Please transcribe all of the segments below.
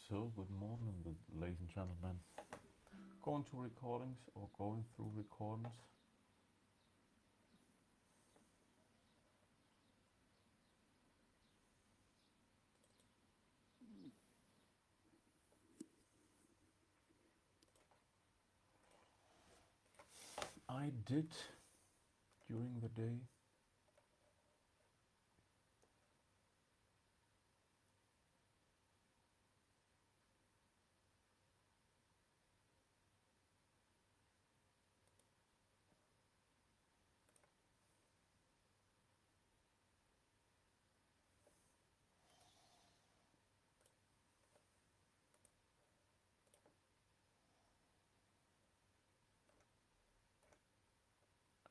So, good morning, ladies and gentlemen. Going to recordings or going through recordings. I did during the day.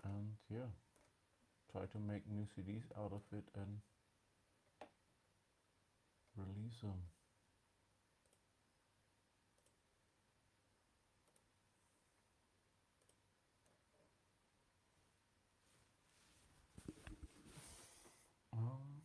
And yeah, try to make new CDs out of it and release them. Um,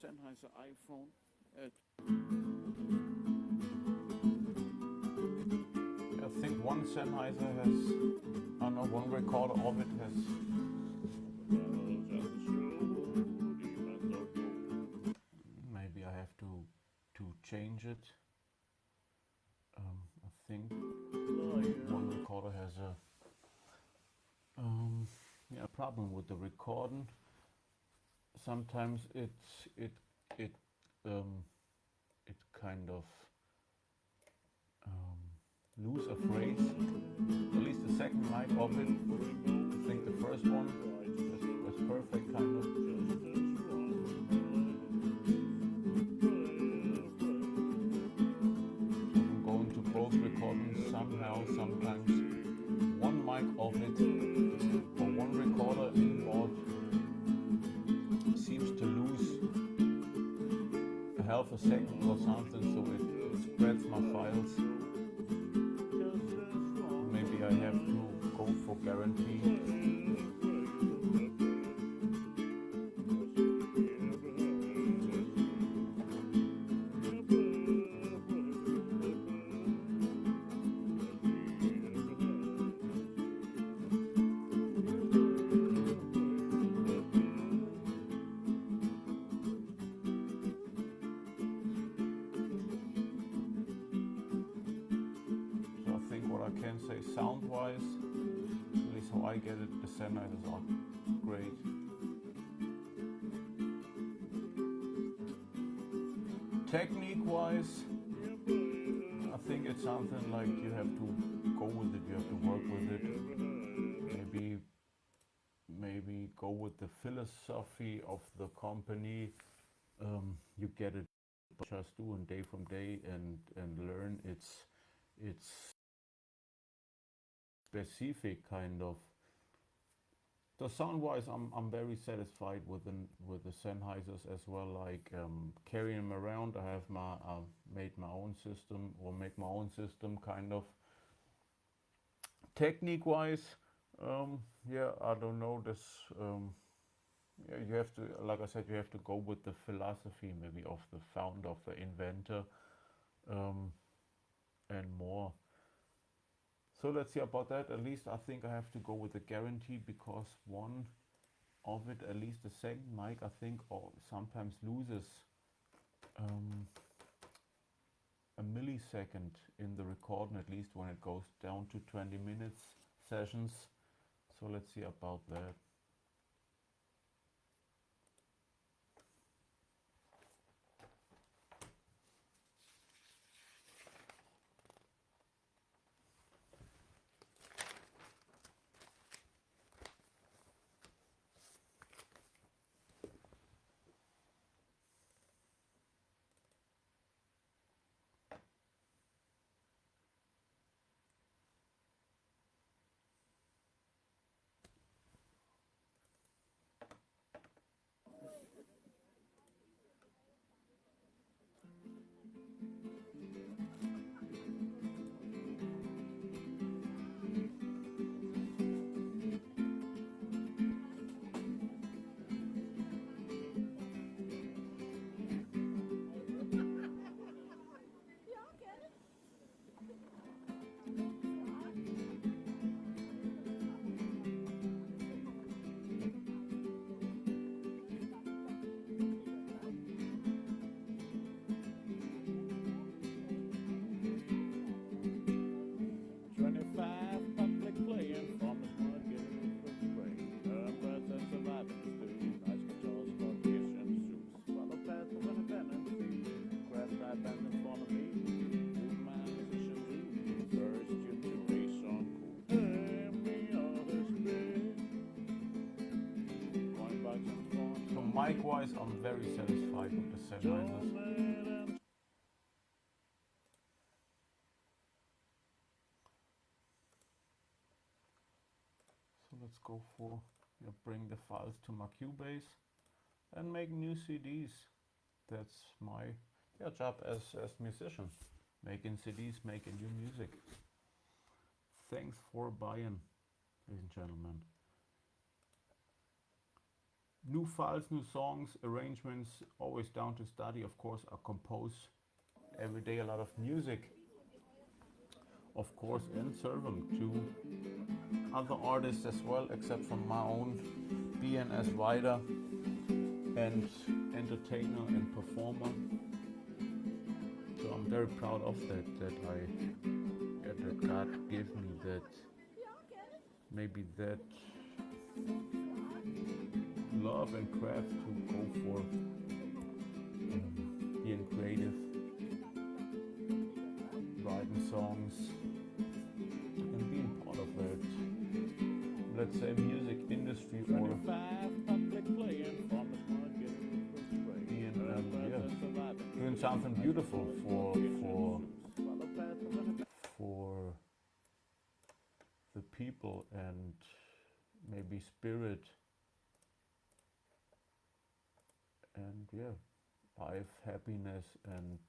Sennheiser iPhone. I think one Sennheiser has, oh no, one recorder of it has. Maybe I have to change it. I think one recorder has a yeah, problem with the recording. Sometimes it um, it kind of lose a phrase. At least the second mic of it. I think the first one was perfect, kind of. I'm going to both recordings somehow. Sometimes one mic of it or one recorder inboard seems to lose a half a second or something, so it spreads my files. Maybe I have to go for guarantee. So I think what I can say sound-wise, at least how I get it, the Sennheisers are great. Technique-wise, I think it's something like you have to go with it, you have to work with it. Maybe go with the philosophy of the company. You get it, just doing day from day and learn its specific kind of. The sound-wise, I'm very satisfied with the Sennheisers as well. Like carrying them around, I have made my own system or make my own system kind of. Technique-wise, yeah, I don't know this. Yeah, you have to, like I said, you have to go with the philosophy maybe of the founder, of the inventor, and more. So let's see about that. At least I think I have to go with the guarantee because one of it, at least the second mic, I think, sometimes loses um, a millisecond in the recording, at least when it goes down to 20 minutes sessions. So let's see about that. mic-wise, I'm very satisfied with the Sennheisers. So let's go for bring the files to my Cubase and make new CDs. That's my job as musician, making CDs, making new music. Thanks for buying, ladies and gentlemen. New files, new songs, arrangements, always down to study. Of course, I compose every day a lot of music, of course, and serve them to other artists as well, except from my own being as writer and entertainer and performer. So I'm very proud of that God gave me that, maybe that love and craft to go for being creative, writing songs, and being part of that, let's say, music industry, or being doing something beautiful for the people, and maybe spirit, and life, happiness, and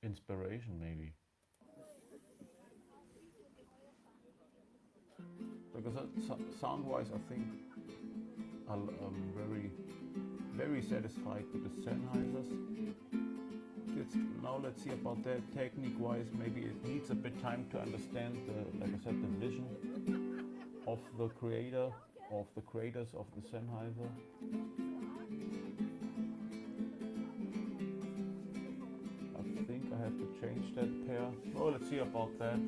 inspiration, maybe. Because sound-wise, I think I'm very satisfied with the Sennheisers. Now let's see about that. Technique-wise, maybe it needs a bit time to understand like I said, the vision of the creators of the Sennheiser. I think I have to change that pair. Oh, let's see about that.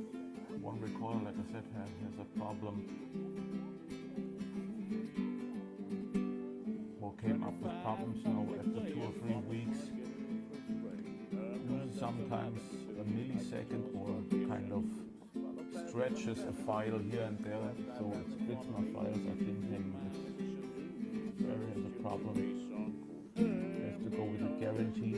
One recorder, like I said, has a problem. Or came up with problems now after 2 or 3 weeks. Sometimes a millisecond, or kind of stretches a file here and there, so it splits my files. I think maybe there is a problem. I have to go with a guarantee.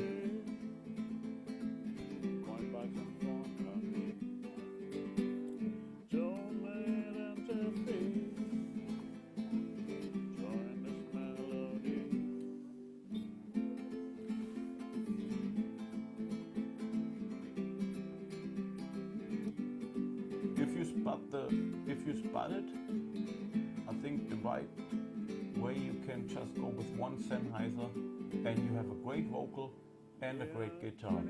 If you spot it, I think the right way, you can just go with one Sennheiser and you have a great vocal and a great guitar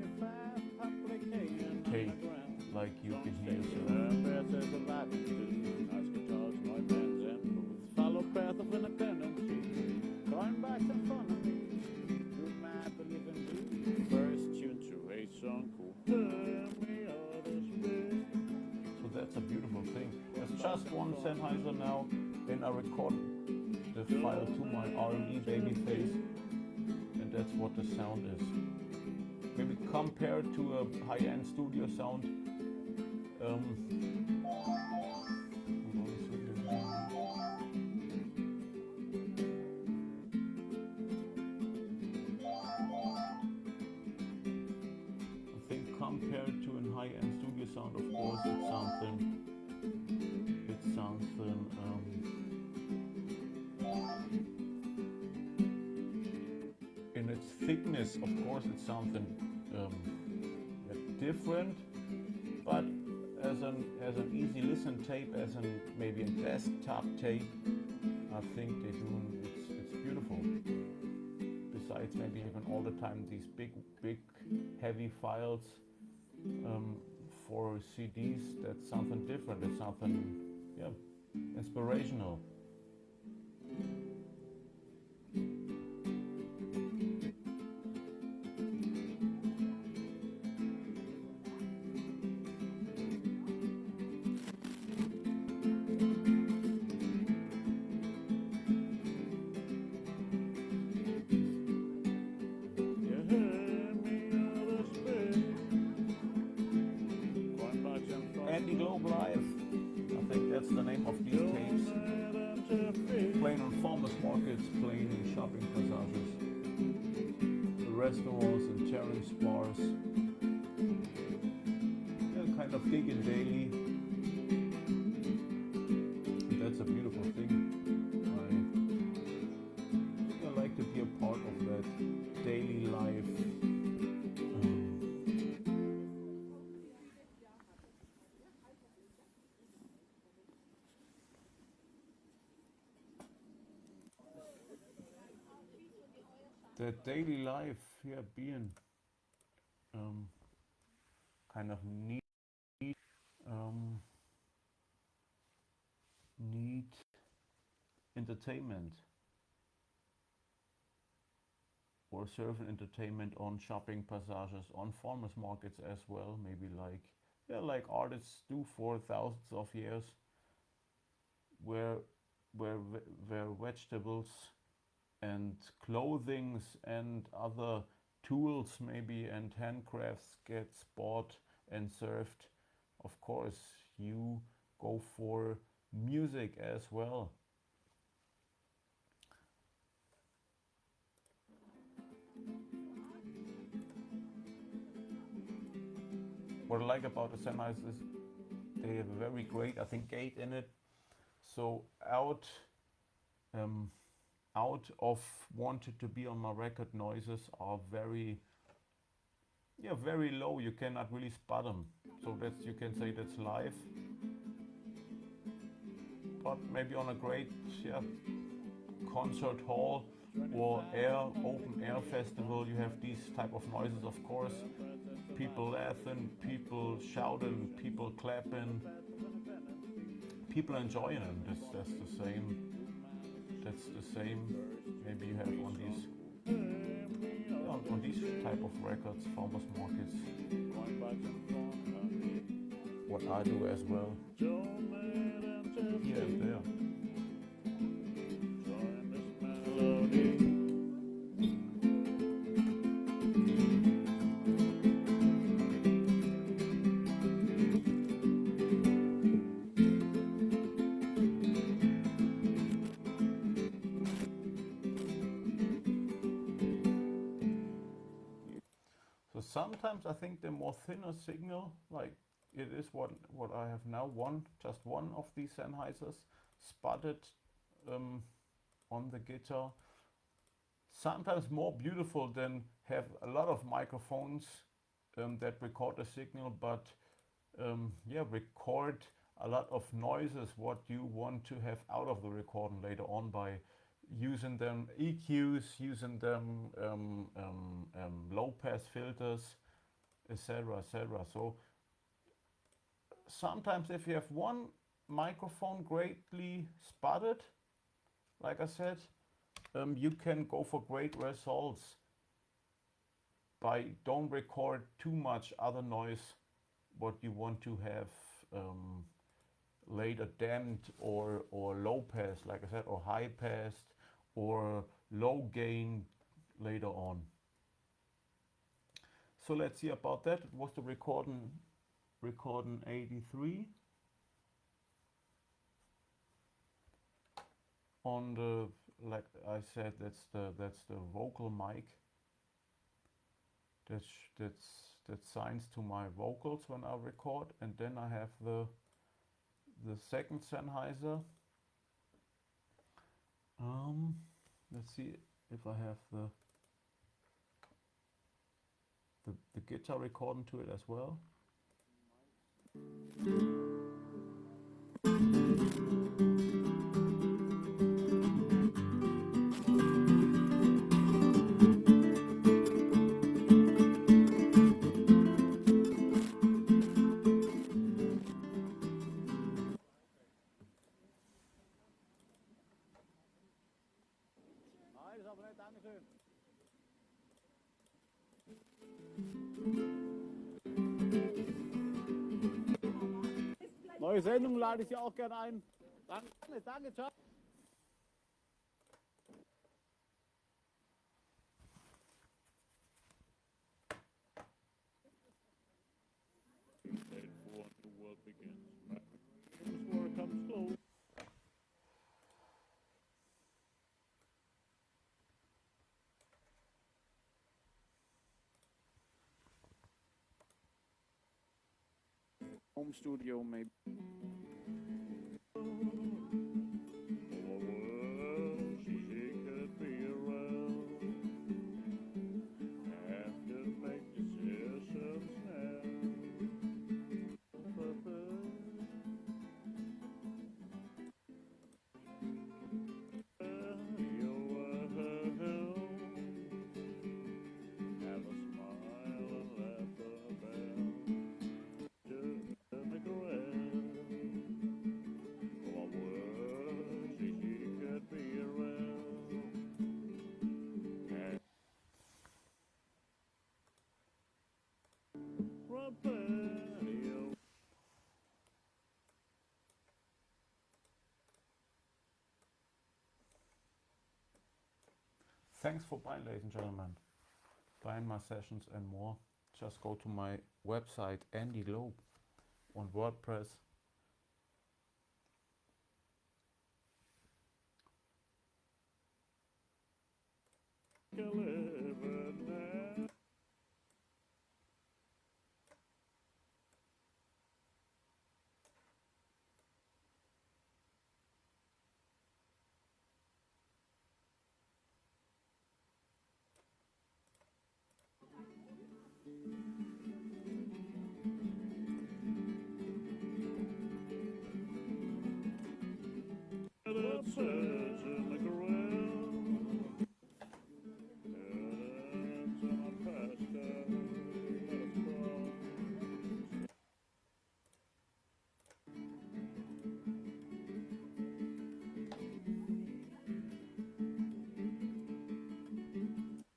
take, like you can hear That's a beautiful thing. There's just one Sennheiser now, and I record the file to my RME Babyface, and that's what the sound is. Maybe compared to a high-end studio sound, I think compared to a high-end studio sound, of course, it's something in its thickness, of course, it's something different, but as an easy listen tape, as maybe a desktop tape, I think it's beautiful. Besides maybe having all the time these big heavy files for CDs, that's something different. It's something inspirational. Andy Globe Live. restaurants and terrace bars. Yeah, kind of gigging daily. And that's a beautiful thing. I like to be a part of that daily life. The daily life, yeah, being kind of um, need entertainment or certain entertainment on shopping passages, on farmers markets as well. Maybe like, yeah, like artists do for thousands of years, where where vegetables and clothings and other tools maybe and handcrafts gets bought and served. Of course, you go for music as well. What I like about the Sennheiser is they have a very great, I think, gate in it. So um, out of wanted to be on my record, noises are very, yeah, very low. You cannot really spot them. So that's, you can say that's live. But maybe on a great, yeah, concert hall or open air festival, you have these type of noises, of course. People laughing, people shouting, people clapping, people enjoying them. That's the same. That's the same. Maybe you have on these, on these type of records, farmers markets. What I do as well, here and there. So sometimes I think the more thinner signal, like it is what I have now, just one of these Sennheisers spotted on the guitar. Sometimes more beautiful than have a lot of microphones that record a signal, but yeah, record a lot of noises what you want to have out of the recording later on by using them EQs, using them low pass filters, etc., etc. So sometimes if you have one microphone greatly spotted, like I said, you can go for great results by don't record too much other noise what you want to have later damped or low pass, like I said, or high passed or low gain later on. So let's see about that. It was the recording 83 on the, like I said, that's the vocal mic. That signs to my vocals when I record, and then I have the second Sennheiser. Let's see if I have the guitar recording to it as well. Neue Sendung lade ich dir auch gerne ein. Danke, danke, ciao. home studio maybe. Thanks for buying, ladies and gentlemen. Buying my sessions and more. Just go to my website, Andy Globe, on WordPress.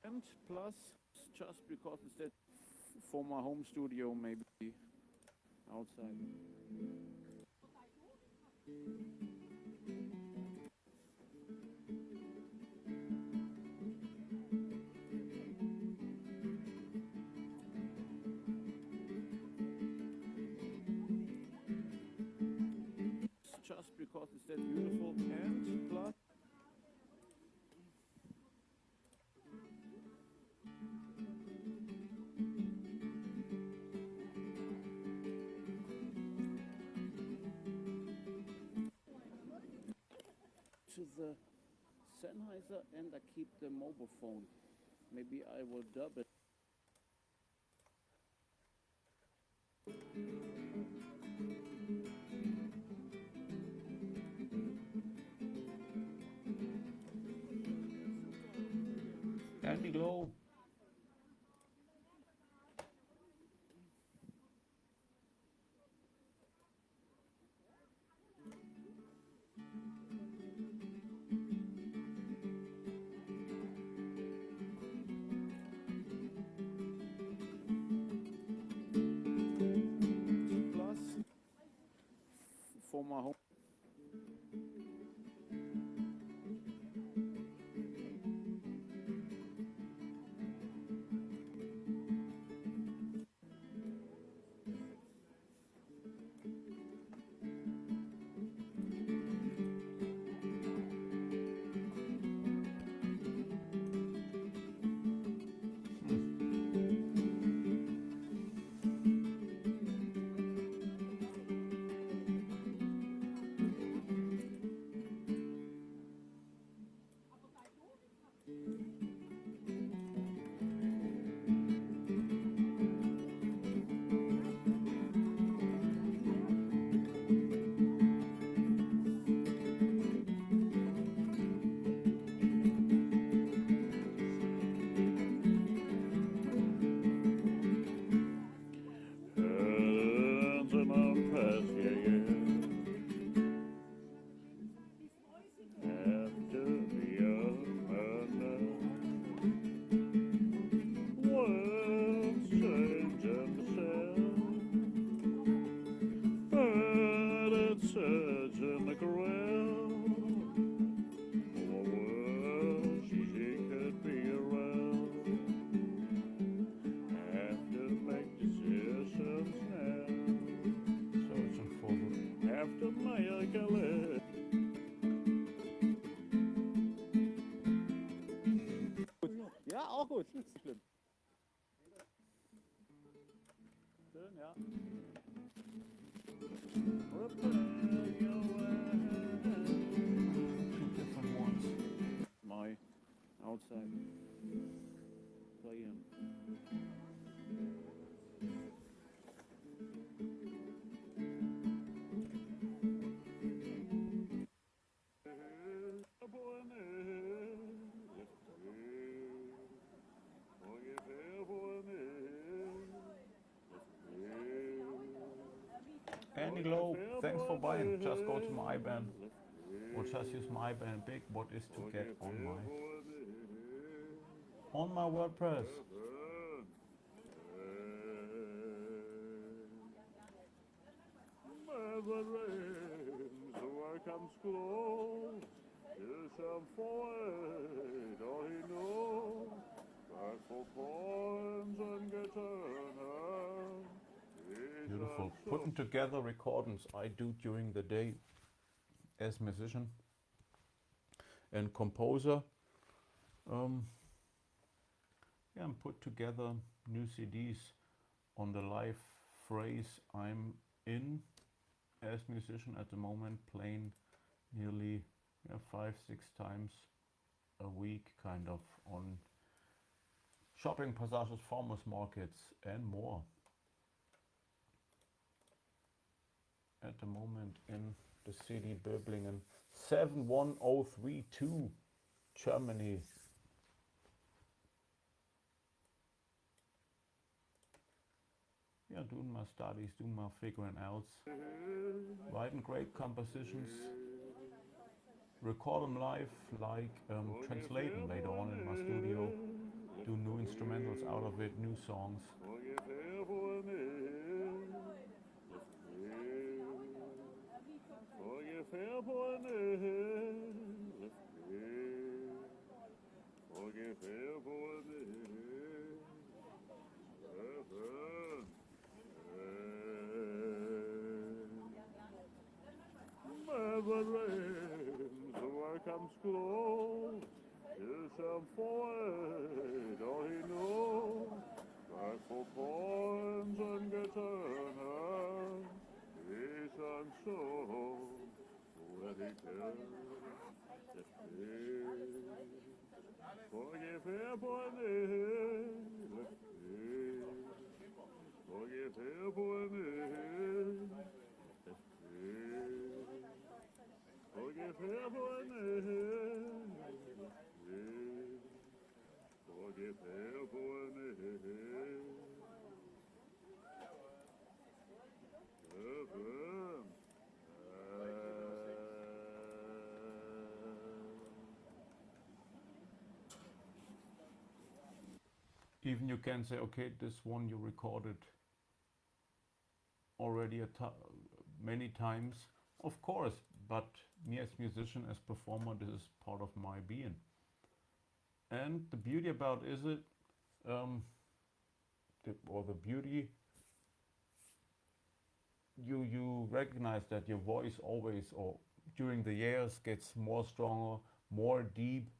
And plus, just because it's that for my home studio maybe outside. Just because it's that beautiful and plus to the Sennheiser, and I keep the mobile phone. Maybe I will dub it. Andy Globe. Plus for my home. Ja, auch gut. Nicht schlimm. Schön, ja. Two different ones. My outside playing. Andy Globe, thanks for buying. Just go to my IBAN or just use my IBAN big. What is to get on my WordPress? Comes close, till some forward, all he knows, back for coins and get an Beautiful. Putting together recordings I do during the day as musician and composer. Yeah, and put together new CDs on the live phrase I'm in as musician at the moment, playing nearly 5-6 times a week, kind of on shopping passages, farmers markets and more. At the moment in the city Böblingen, 71032, Germany. Yeah, doing my studies, doing my figuring outs, writing great compositions, record them live, like translate them later on in my studio, do new instrumentals out of it, new songs. Comes close, till some forward, all he knows, back for coins and get an hand, he's and so, where he can, forgive him for forgive him for forgive him for forgive him for Even you can say, okay, this one you recorded already many times, of course, but me as musician, as performer, this is part of my being. And the beauty about the beauty, you recognize that your voice always, or during the years, gets more stronger, more deep,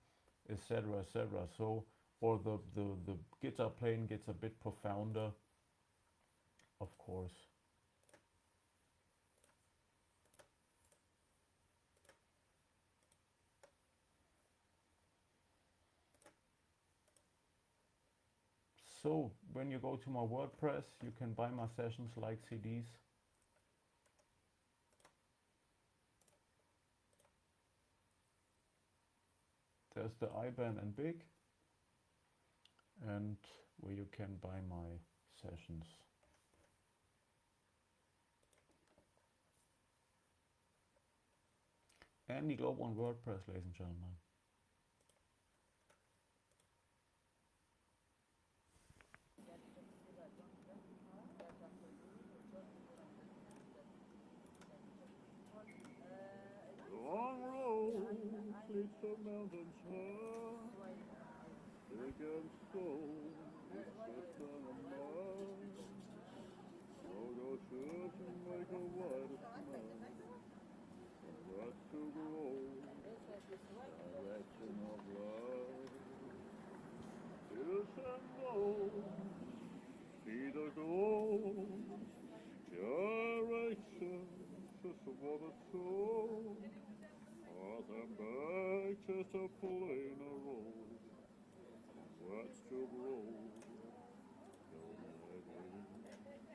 etc., etc. So, or the guitar playing gets a bit profounder, of course. So when you go to my WordPress, you can buy my sessions like CDs. There's the IBAN and big, and where you can buy my sessions. Andy Globe on WordPress, ladies and gentlemen. long road leads to mountains high, big and stone, it's just on a mile. So go search and make a white smile, got to grow, direction of life. Hills and lows, see the glow, direction for the soul. As I'm back just a plain road. What's to grow? Don't let it.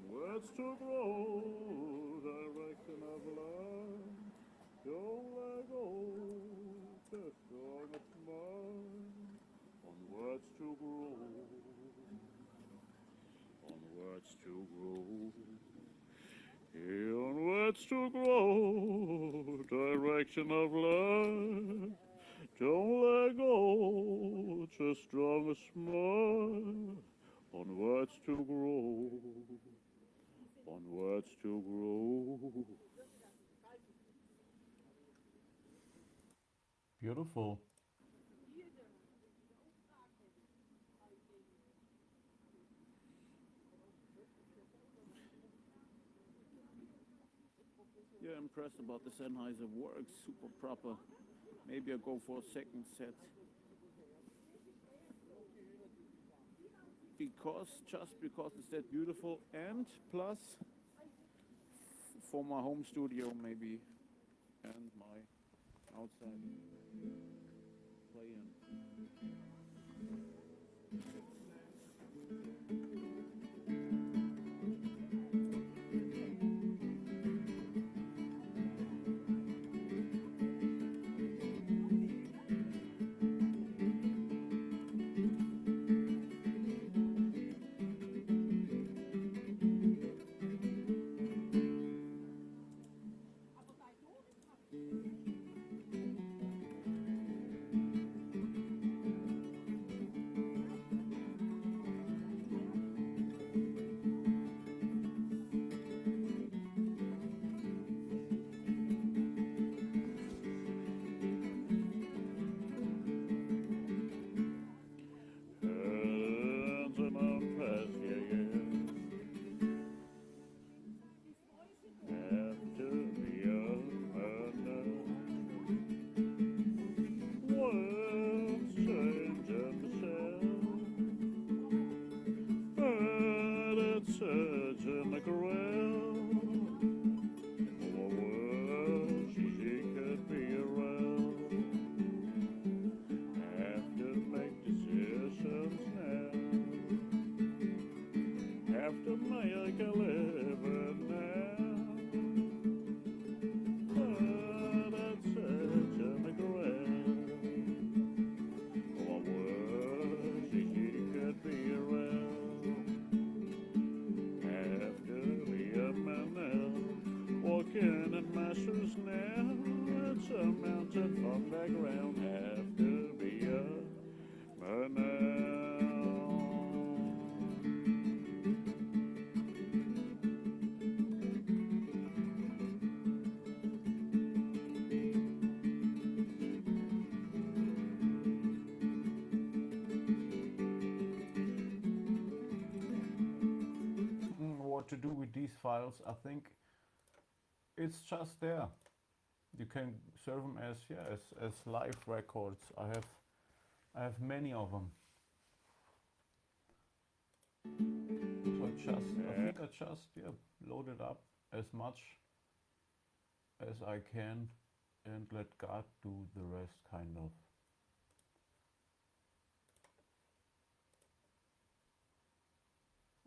What's to grow? Direction of life. Don't let go. Just on a smile. On what's to grow. On what's to grow. On what's to grow. Direction of life. Don't let go, just strong a smile on what's to grow, on what's to grow. Beautiful. Yeah, impressed about the Sennheiser works, super proper. Maybe I'll go for a second set. Just because it's that beautiful, and plus for my home studio maybe, and my outside playing. Hands in my past, yeah, yeah. Have to be a World's changing the sound, but it's surging the ground. Oh, I wish she could be around. Have to make decisions now. Have to make a living now. But it's surging the ground. Oh, I wish she could be around. Have to be a man now. Walking in masses now. It's a mountain on the ground. Have to be a man now. What to do with these files? I think it's just there. You can serve them as as live records. I have many of them. So I think I just load it up as much as I can and let God do the rest, kind of.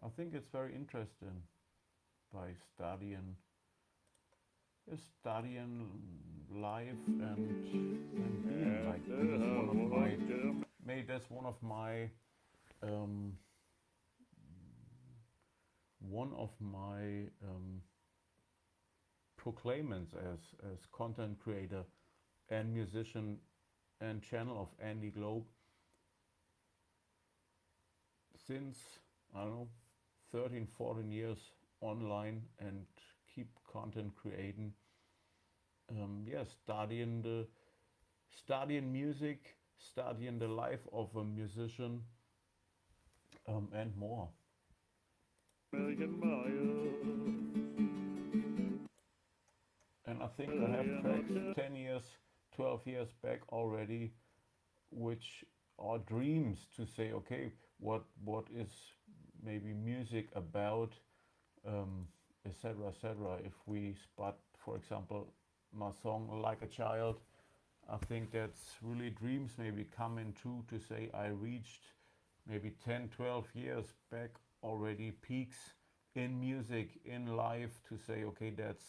I think it's very interesting by studying life and being like that's one of my proclaimants as content creator and musician and channel of Andy Globe since, I don't know, 13, 14 years online and keep content creating. Studying music, studying the life of a musician, and more. Million miles. And I think I have tracks 10 years, 12 years back already, which are dreams to say, okay, what is maybe music about, etc., etc. If we spot, for example, my song Like a Child, I think that's really dreams maybe coming true to say I reached maybe 10, 12 years back already peaks in music, in life to say, okay, that's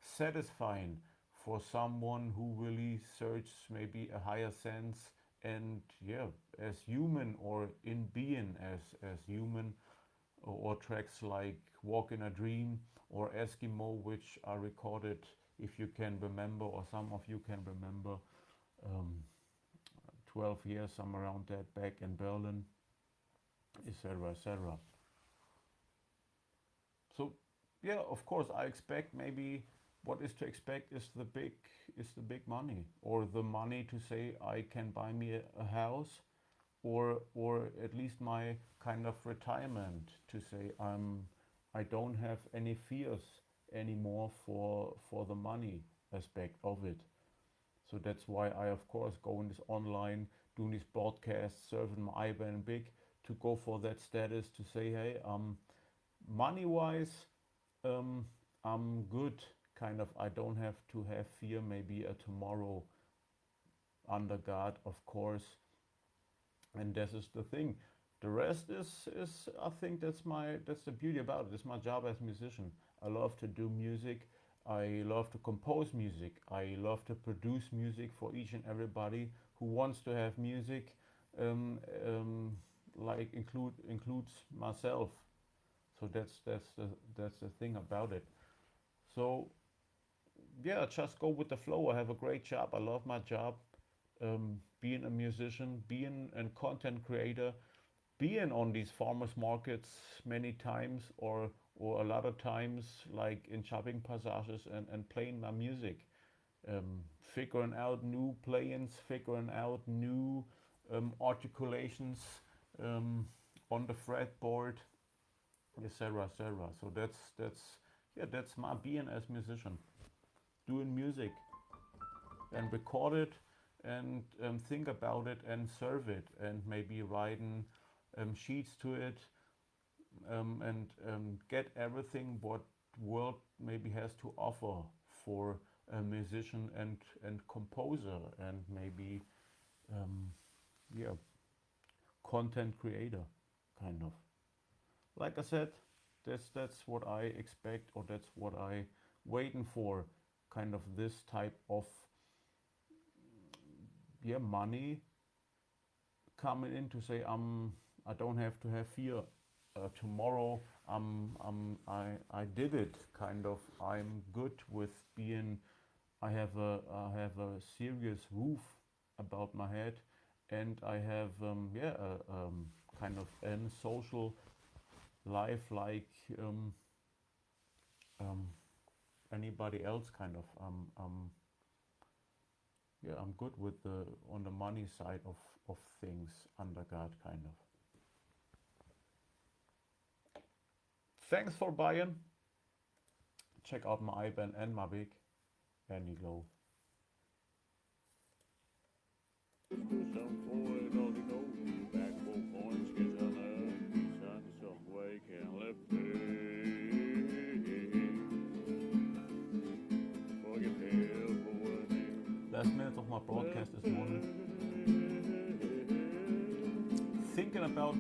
satisfying for someone who really searches maybe a higher sense and yeah, as human or in being as human or tracks like Walk in a Dream or Eskimo, which are recorded, if you can remember, or some of you can remember, um, 12 years, some around that, back in Berlin, etc., etc. So, yeah, of course, I expect maybe what is to expect is the big money or the money to say I can buy me a house or at least my kind of retirement to say I don't have any fears anymore for the money aspect of it. So that's why I of course go in this online, doing these broadcasts, serving my IBAN big to go for that status to say, hey, money wise, um, I'm good. Kind of, I don't have to have fear. Maybe a tomorrow under God, of course, and this is the thing. The rest is I think that's the beauty about it. It's my job as a musician. I love to do music. I love to compose music. I love to produce music for each and everybody who wants to have music. Um, um, like includes myself. So that's the thing about it. So yeah, just go with the flow. I have a great job. I love my job. Being a musician, being a content creator, being on these farmers markets many times or a lot of times like in shopping passages and playing my music, figuring out new play-ins, figuring out new articulations um, on the fretboard, etc., etc. So that's yeah, that's my being as musician, doing music and record it and think about it and serve it and maybe writing sheets to it, and get everything what world maybe has to offer for a musician and composer and maybe um, yeah, content creator kind of. Like I said, that's what I expect or that's what I waiting for, kind of this type of yeah money coming in to say I don't have to have fear. Tomorrow I did it kind of. I'm good with being. I have a serious roof about my head, and I have yeah kind of an social life like um, anybody else kind of. Yeah, I'm good with the on the money side of things under God kind of. Thanks for buying. Check out my IBAN and my big and you go. Let's do some for it, all you know. Back 4 points, get on there. Sun some way can lift it. Forget hell for what it Last minute of my broadcast this morning. Thinking about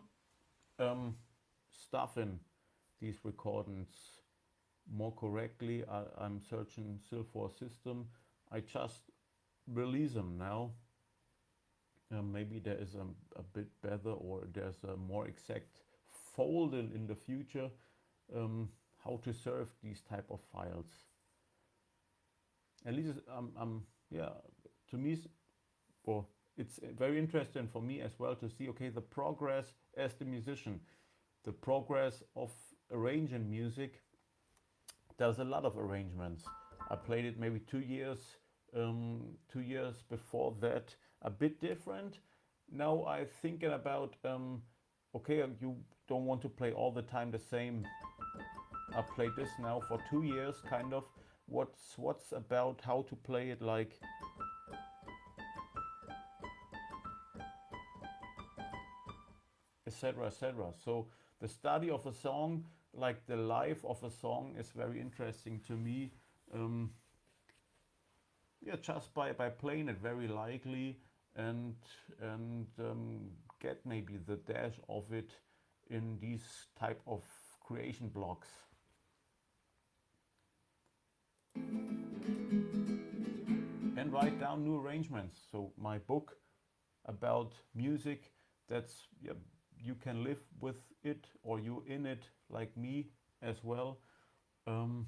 stuffing these recordings more correctly. I'm searching still for a system. I just release them now. Maybe there is a bit better or there's a more exact fold in the future, how to serve these type of files. At least yeah, to me, or it's very interesting for me as well to see, okay, the progress as the musician, the progress of arranging music. There's a lot of arrangements. I played it maybe 2 years, 2 years before that, a bit different. Now I'm thinking about, okay, you don't want to play all the time the same. I played this now for 2 years, kind of. What's about how to play it like etc., etc. So the study of a song, like the life of a song is very interesting to me. Um, yeah, just by playing it very likely and and get maybe the dash of it in these type of creation blocks and write down new arrangements. So my book about music, that's, yeah, you can live with it or you in it like me as well. Um,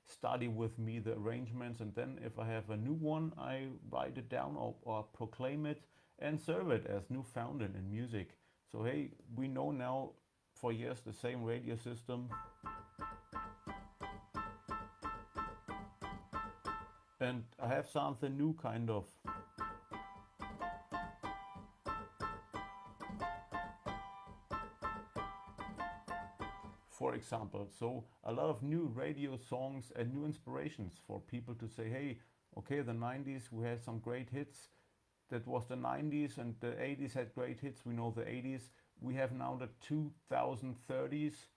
Study with me the arrangements, and then if I have a new one, I write it down or proclaim it and serve it as new fountain in music. So hey, we know now for years the same radio system, and I have something new kind of. For example, so a lot of new radio songs and new inspirations for people to say, hey, okay, the 90s we had some great hits. That was the 90s, and the 80s had great hits. We know the 80s. We have now the 2030s.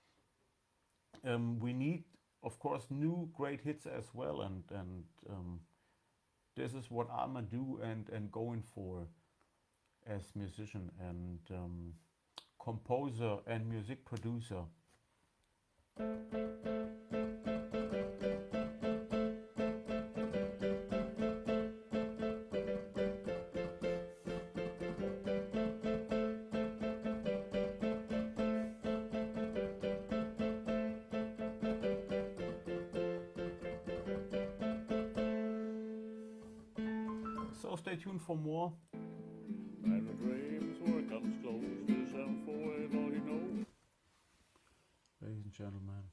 We need, of course, new great hits as well, and this is what I'ma do and going for as musician and composer and music producer. So stay tuned for more. And the dreams were comes close to sound for it all you know. Ladies and gentlemen,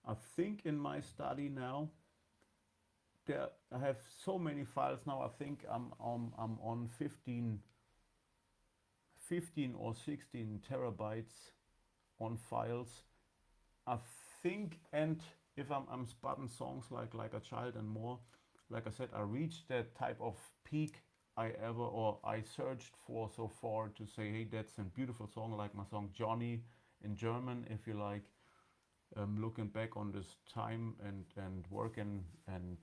I think in my study now, there I have so many files now. I think I'm on 15 or 16 terabytes on files. I think, and if I'm spotting songs like a child and more, like I said, I reached that type of peak I ever or I searched for so far to say, hey, that's a beautiful song, like my song Johnny in German, if you like. Looking back on this time and working and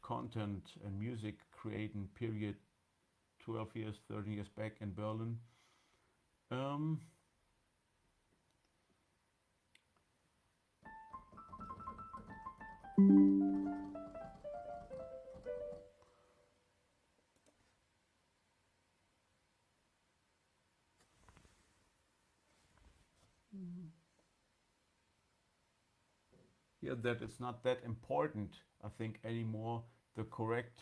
content and music creating period 12 years, 13 years back in Berlin. Um, yeah, that it's not that important, I think, anymore, the correct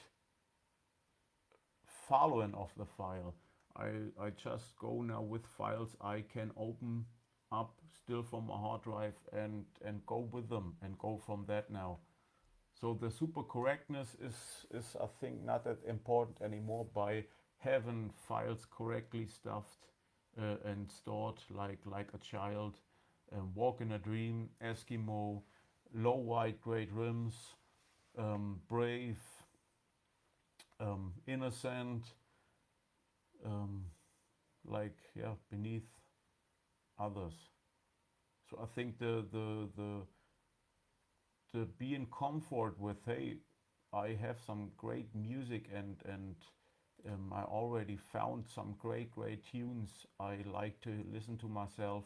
following of the file. I just go now with files I can open up still from a hard drive and go with them and go from that now. So the super correctness is I think not that important anymore by having files correctly stuffed and stored like a child. Walk in a Dream, Eskimo, Low White Great Rims, Brave, Innocent, like, yeah, Beneath Others. So I think the be in comfort with, hey, I have some great music and I already found some great tunes I like to listen to myself,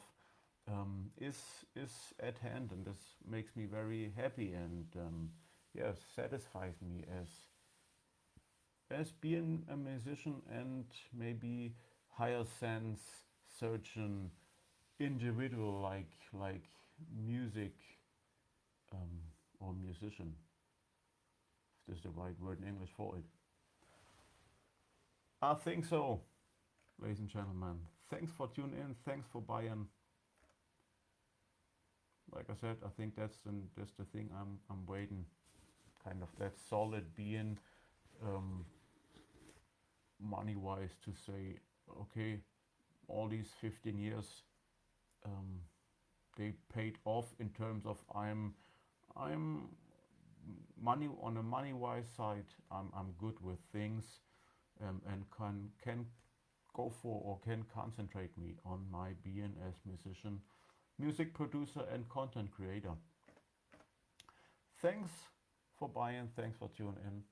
is at hand, and this makes me very happy and yeah, satisfies me as being a musician and maybe higher sense surgeon individual like music, or musician, if there's the right word in English for it. I think so, ladies and gentlemen. Thanks for tuning in. Thanks for buying. Like I said, I think that's the thing I'm waiting. Kind of that solid being, money wise, to say, okay, all these 15 years, they paid off in terms of I'm money on a money wise side. I'm good with things, and can go for or can concentrate me on my being as musician, music producer, and content creator. Thanks for buying, thanks for tuning in.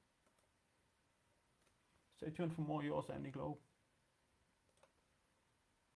Stay tuned for more yours, Andy Globe.